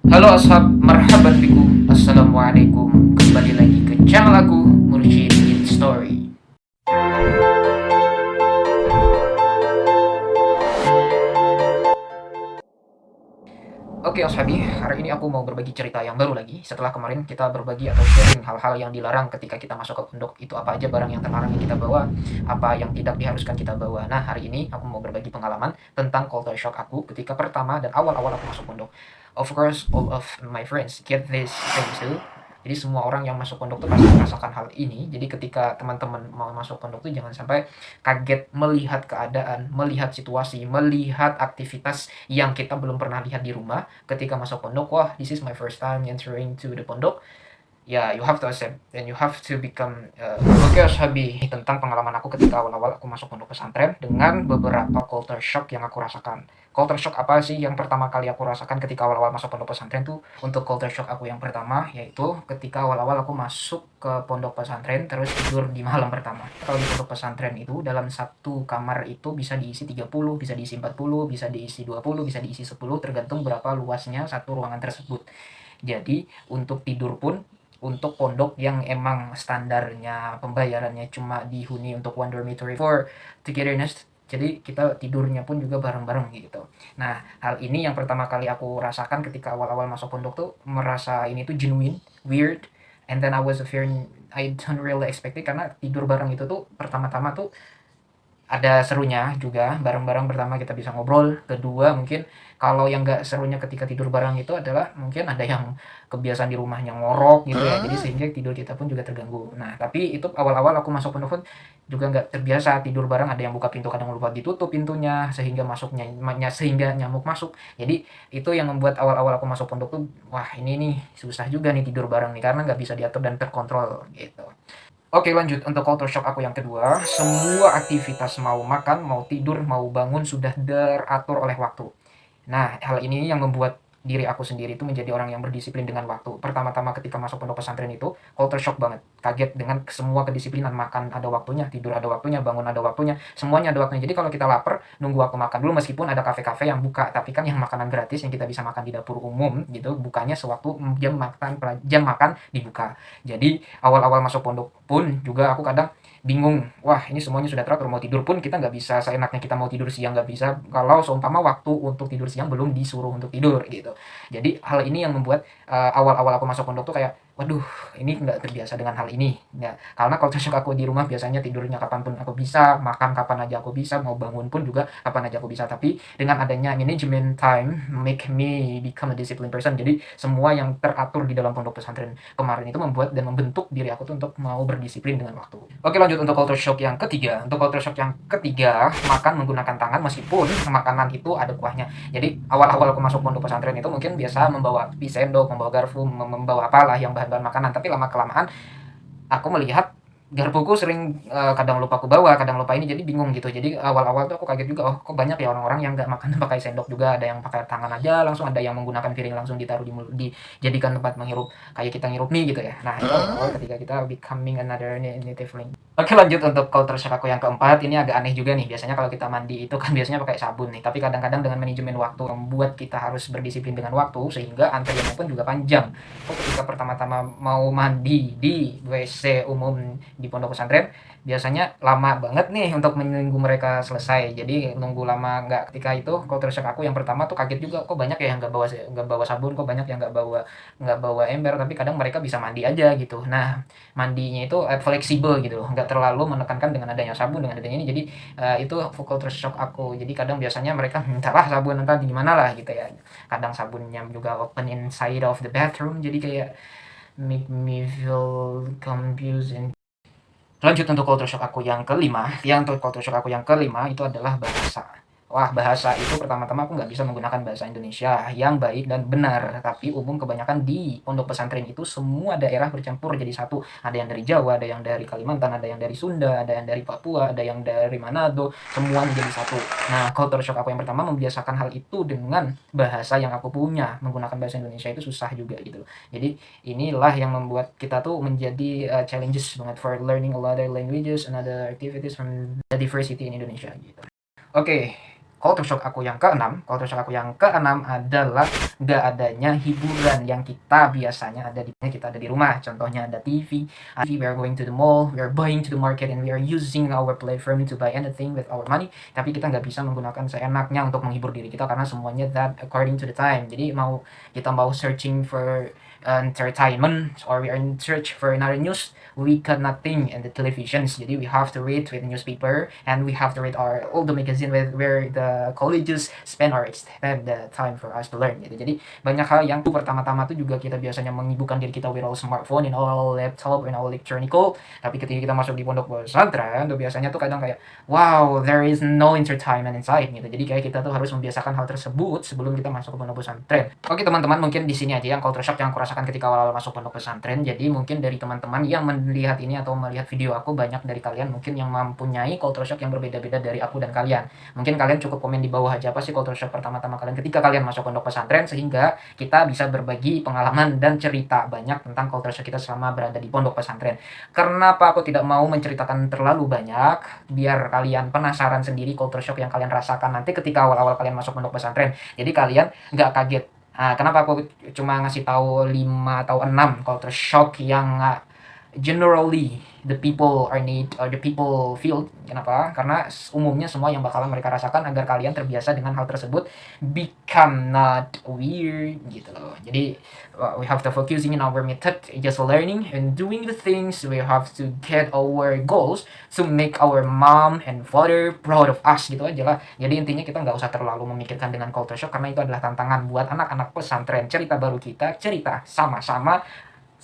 Halo ashab, marhaban bikum. Assalamualaikum. Kembali lagi ke channel aku, Mursyid in Story. Oke ashabi, hari ini aku mau berbagi cerita yang baru lagi. Setelah kemarin kita berbagi atau sharing hal-hal yang dilarang ketika kita masuk ke pondok. Itu apa aja barang yang terlarang yang kita bawa, apa yang tidak diharuskan kita bawa. Nah, hari ini aku mau berbagi pengalaman tentang culture shock aku ketika pertama dan awal-awal aku masuk pondok. Of course, all of my friends get this thing too. Jadi semua orang yang masuk pondok tuh pasti merasakan hal ini. Jadi ketika teman-teman mau masuk pondok tuh jangan sampai kaget melihat keadaan, melihat situasi, melihat aktivitas yang kita belum pernah lihat di rumah. Ketika masuk pondok, wah, this is my first time entering to the pondok. Ya, you have to accept and you have to become oke, Ashabi, tentang pengalaman aku ketika awal-awal aku masuk pondok pesantren dengan beberapa culture shock yang aku rasakan. Culture shock apa sih yang pertama kali aku rasakan ketika awal-awal masuk pondok pesantren tuh? Untuk culture shock aku yang pertama yaitu ketika awal-awal aku masuk ke pondok pesantren terus tidur di malam pertama. Kalau di pondok pesantren itu dalam satu kamar itu bisa diisi 30, bisa diisi 40, bisa diisi 20, bisa diisi 10 tergantung berapa luasnya satu ruangan tersebut. Jadi untuk tidur pun untuk pondok yang emang standarnya pembayarannya cuma dihuni untuk one dormitory for togetherness, jadi kita tidurnya pun juga bareng-bareng gitu. Nah, hal ini yang pertama kali aku rasakan ketika awal-awal masuk pondok tuh, merasa ini tuh genuine, weird, and then I was fearing, I don't really expect it, karena tidur bareng itu tuh pertama-tama tuh ada serunya juga, bareng-bareng pertama kita bisa ngobrol, kedua mungkin kalau yang nggak serunya ketika tidur bareng itu adalah mungkin ada yang kebiasaan di rumahnya ngorok gitu ya, jadi sehingga tidur kita pun juga terganggu. Nah, tapi itu awal-awal aku masuk pondok pun juga nggak terbiasa tidur bareng, ada yang buka pintu kadang lupa ditutup pintunya, sehingga sehingga nyamuk masuk. Jadi itu yang membuat awal-awal aku masuk pondok tuh, wah ini nih susah juga nih tidur bareng nih, karena nggak bisa diatur dan terkontrol gitu. Oke, lanjut untuk culture shock aku yang kedua. Semua aktivitas mau makan, mau tidur, mau bangun sudah teratur oleh waktu. Nah, hal ini yang membuat diri aku sendiri itu menjadi orang yang berdisiplin dengan waktu. Pertama-tama ketika masuk pondok pesantren itu, culture shock banget. Kaget dengan semua kedisiplinan, makan ada waktunya, tidur ada waktunya, bangun ada waktunya, semuanya ada waktunya. Jadi kalau kita lapar, nunggu waktu makan dulu, meskipun ada kafe-kafe yang buka, tapi kan yang makanan gratis yang kita bisa makan di dapur umum gitu, bukanya sewaktu jam makan dibuka. Jadi awal-awal masuk pondok pun juga aku kadang bingung, wah ini semuanya sudah teratur, mau tidur pun kita nggak bisa seenaknya kita mau tidur siang, nggak bisa kalau seumpama waktu untuk tidur siang belum disuruh untuk tidur gitu. Jadi hal ini yang membuat awal-awal aku masuk pondok tuh kayak, waduh, ini nggak terbiasa dengan hal ini ya, karena kalau shock aku di rumah biasanya tidurnya kapanpun aku bisa, makan kapan aja aku bisa, mau bangun pun juga kapan aja aku bisa. Tapi dengan adanya management time make me become a disciplined person, jadi semua yang teratur di dalam pondok pesantren kemarin itu membuat dan membentuk diri aku tuh untuk mau berdisiplin dengan waktu. Oke, lanjut untuk culture shock yang ketiga. Untuk culture shock yang ketiga, makan menggunakan tangan meskipun makanan itu ada kuahnya. Jadi awal-awal aku masuk pondok pesantren itu mungkin biasa membawa sendok, membawa garpu, membawa apalah yang bahan-bahan makanan. Tapi lama kelamaan aku melihat garpuku sering kadang lupa aku bawa, kadang lupa ini, jadi bingung gitu. Jadi awal-awal tuh aku kaget juga, oh kok banyak ya orang-orang yang nggak makan pakai sendok juga, ada yang pakai tangan aja langsung, ada yang menggunakan piring langsung ditaruh di mulut, dijadikan tempat menghirup kayak kita ngirup mie gitu ya. Nah itu awal ketika kita becoming another native link. Oke, lanjut untuk culture shock aku yang keempat. Ini agak aneh juga nih. Biasanya kalau kita mandi itu kan biasanya pakai sabun nih. Tapi kadang-kadang dengan manajemen waktu membuat kita harus berdisiplin dengan waktu, sehingga antriannya pun juga panjang. Aku ketika pertama-tama mau mandi di WC umum di pondok pesantren, biasanya lama banget nih untuk menunggu mereka selesai. Jadi nunggu lama nggak, ketika itu culture shock aku yang pertama tuh kaget juga, kok banyak ya yang nggak bawa sabun, kok banyak yang nggak bawa ember, tapi kadang mereka bisa mandi aja gitu. Nah, mandinya itu fleksibel gitu loh, nggak terlalu menekankan dengan adanya sabun, dengan adanya ini. Jadi itu culture shock aku. Jadi kadang biasanya mereka mintalah sabun, entah gimana lah gitu ya. Kadang sabunnya juga open inside of the bathroom, jadi kayak make me feel confused. Lanjut untuk culture shock aku yang kelima. Untuk culture shock aku yang kelima itu adalah bahasa. Wah, bahasa itu pertama-tama aku nggak bisa menggunakan bahasa Indonesia yang baik dan benar. Tapi umum kebanyakan di pondok pesantren itu semua daerah bercampur jadi satu. Ada yang dari Jawa, ada yang dari Kalimantan, ada yang dari Sunda, ada yang dari Papua, ada yang dari Manado. Semua menjadi satu. Nah, culture shock aku yang pertama membiasakan hal itu dengan bahasa yang aku punya. Menggunakan bahasa Indonesia itu susah juga gitu. Jadi inilah yang membuat kita tuh menjadi challenges banget for learning a lot of languages and other activities from the diversity in Indonesia gitu. Oke, culture shock aku yang keenam. Culture shock aku yang keenam adalah nggak adanya hiburan yang kita biasanya ada di rumah. Contohnya ada TV, we are going to the mall, we are buying to the market, and we are using our platform to buy anything with our money. Tapi kita nggak bisa menggunakan seenaknya untuk menghibur diri kita karena semuanya that according to the time. Jadi kita mau searching for entertainment or we are in search for another news, we got nothing in the televisions. Jadi we have to read with the newspaper and we have to read all the magazine where the colleges spend or extend the time for us to learn gitu. Jadi banyak hal yang pertama-tama tuh juga kita biasanya menyibukkan diri kita with all smartphone and all laptop and all electronical. Tapi ketika kita masuk di pondok pesantren tuh biasanya tuh kadang kayak wow, there is no entertainment inside gitu. Jadi kayak kita tuh harus membiasakan hal tersebut sebelum kita masuk ke pondok pesantren. Oke teman-teman, mungkin di sini aja yang culture shock yang aku rasakan ketika awal masuk pondok pesantren. Jadi mungkin dari teman-teman yang melihat ini atau melihat video aku, banyak dari kalian mungkin yang mempunyai culture shock yang berbeda-beda dari aku dan kalian. Mungkin kalian cukup komen di bawah aja apa sih culture shock pertama-tama kalian ketika kalian masuk pondok pesantren, sehingga kita bisa berbagi pengalaman dan cerita banyak tentang culture shock kita selama berada di pondok pesantren. Kenapa aku tidak mau menceritakan terlalu banyak, biar kalian penasaran sendiri culture shock yang kalian rasakan nanti ketika awal-awal kalian masuk pondok pesantren. Jadi kalian nggak kaget. Kenapa aku cuma ngasih tahu 5 atau 6 culture shock yang generally the people feel. Kenapa? Karena umumnya semua yang bakalan mereka rasakan agar kalian terbiasa dengan hal tersebut, become not weird gitu loh. Jadi we have to focusing in our method, just learning and doing the things. We have to get our goals to make our mom and father proud of us gitu aja lah. Jadi intinya kita nggak usah terlalu memikirkan dengan culture shock, karena itu adalah tantangan buat anak-anak pesantren. Cerita baru kita, cerita sama-sama.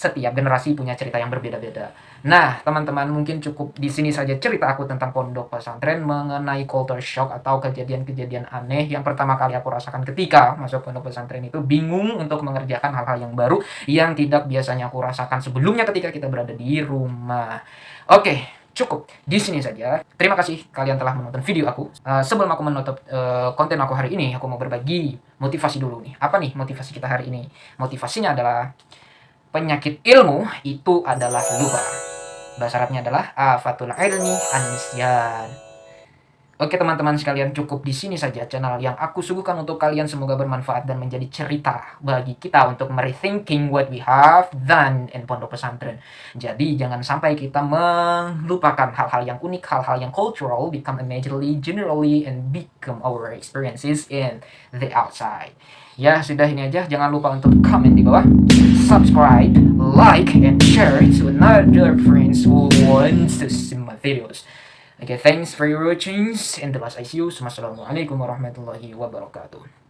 Setiap generasi punya cerita yang berbeda-beda. Nah, teman-teman, mungkin cukup di sini saja cerita aku tentang pondok pesantren mengenai culture shock atau kejadian-kejadian aneh yang pertama kali aku rasakan ketika masuk pondok pesantren. Itu bingung untuk mengerjakan hal-hal yang baru yang tidak biasanya aku rasakan sebelumnya ketika kita berada di rumah. Oke, cukup di sini saja. Terima kasih kalian telah menonton video aku. Sebelum aku menutup konten aku hari ini, aku mau berbagi motivasi dulu nih. Apa nih motivasi kita hari ini? Motivasinya adalah penyakit ilmu itu adalah lupa. Bahasa Arabnya adalah afatul ilmi an-nisyan. Oke teman-teman sekalian, cukup di sini saja channel yang aku suguhkan untuk kalian. Semoga bermanfaat dan menjadi cerita bagi kita untuk rethinking what we have done in pondok pesantren. Jadi jangan sampai kita melupakan hal-hal yang unik, hal-hal yang cultural, become immediately, generally, and become our experiences in the outside. Ya sudah, ini aja. Jangan lupa untuk comment di bawah, subscribe, like, and share to another friends who wants to see my videos. Okay, thanks for your watching, and the last I see you. Wassalamualaikum warahmatullahi wabarakatuh.